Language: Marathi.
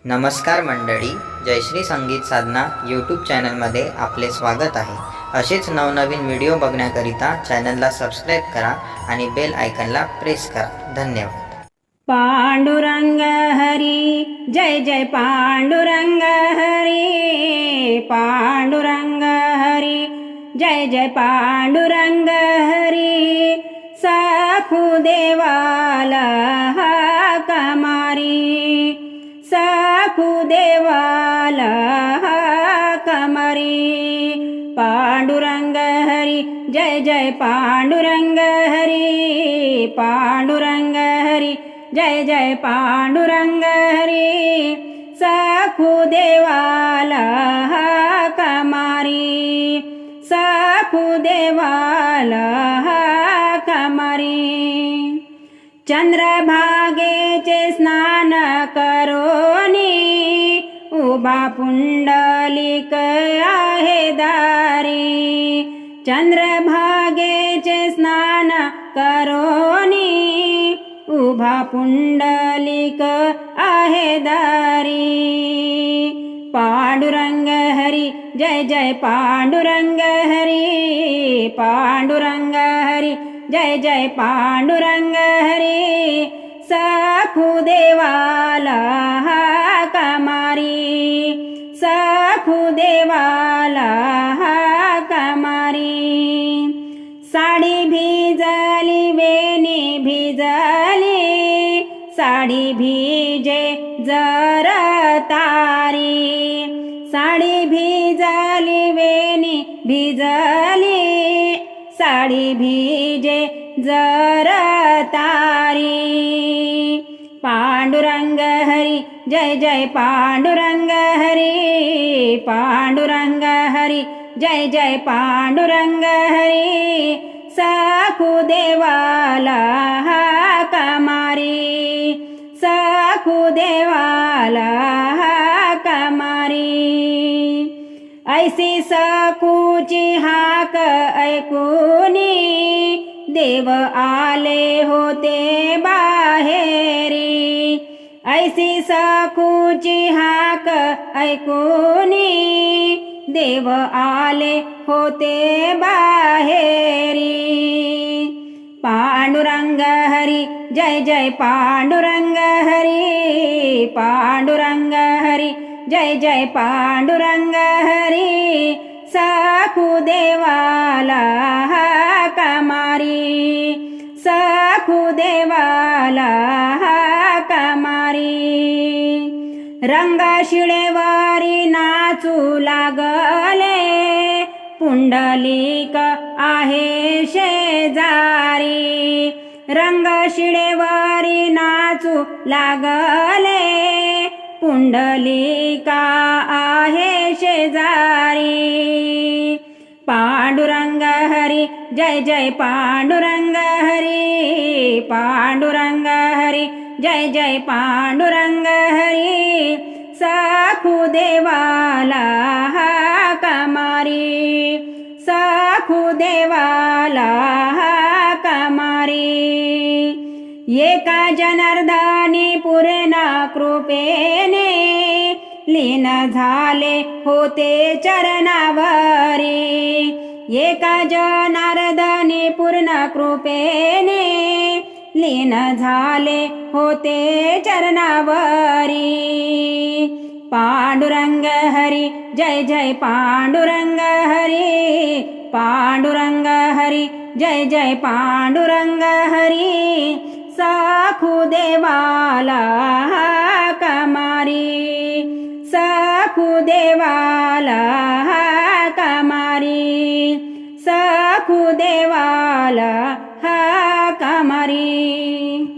नमस्कार मंडळी, जयश्री संगीत साधना यूट्यूब चॅनलमध्ये आपले स्वागत आहे। असेच नवनवीन व्हिडिओ बघण्याकरिता चॅनलला सबस्क्राईब करा आणि बेल आयकॉनला प्रेस करा। धन्यवाद। पांडुरंग हरी जय जय पांडुरंग हरी, पांडुरंग हरी जय जय पांडुरंग हरी। साखू देवाला हाक मारी, साखू देवाला हाक मारी। पांडुरंग हरी जय जय पांडुरंग हरी, पांडुरंग हरी जय जय पांडुरंग हरी। साखू देवाला हाक मारी, साखू देवाला हाक मारी। चंद्रभागेचे स्नान करोनी, उभा पुंडलिक आहे दारी। चंद्रभागेचे स्नान करोनी, उभा पुंडलिक आहे दारी। पांडुरंग हरी जय जय पांडुरंग हरी, पांडुरंग हरी जय जय पांडुरंग हरी। साखू देवाला हाक मारी, साखू देवाला हाक मारी। साडी भिजली वेणी भिजली, साडी भिजे जर तारी। साडी भिजली वेणी भिजली, साडी भिजे जर तारी। पांडुरंग हरी जय जय पांडुरंग हरी, पांडुरंग हरी जय जय पांडुरंग हरी। साखू देवाला हाक मारी, साखू देवाला हाक मारी। ऐसी साखूची हाक ऐकूनी, देव आले होते बाहेरी। ऐसी साखूची हाक ऐकूनी, देव आले होते बाहेरी। पांडुरंग हरी जय जय पांडुरंग हरी, पांडुरंग हरी जय जय पांडुरंग हरी। साखू देवाला हाक मारी, साखू देवाला हाक मारी। रंगशिळेवारी नाचू लागले, पुंडलिक आहे शेजारी। रंगशिळेवारी नाचू लागले, पुंडलिका आहे शेजारी। पांडुरंग हरी जय जय पांडुरंग हरी, पांडुरंग हरी जय जय पांडुरंग हरी। साखू देवाला हाक मारी, साखू देवाला हाक मारी। एका जनार्दनी पूर्ण कृपेने, लीन झाले होते चरणावरी। एका जनार्दनी पूर्ण कृपेने, लीन झाले होते चरणावरी। पांडुरंग हरी जय जय पांडुरंग हरी, पांडुरंग हरी जय जय पांडुरंग हरी। साखू देवाला हाक मारी, साखू देवाला हाक मारी, साखू देवाला हाक मारी।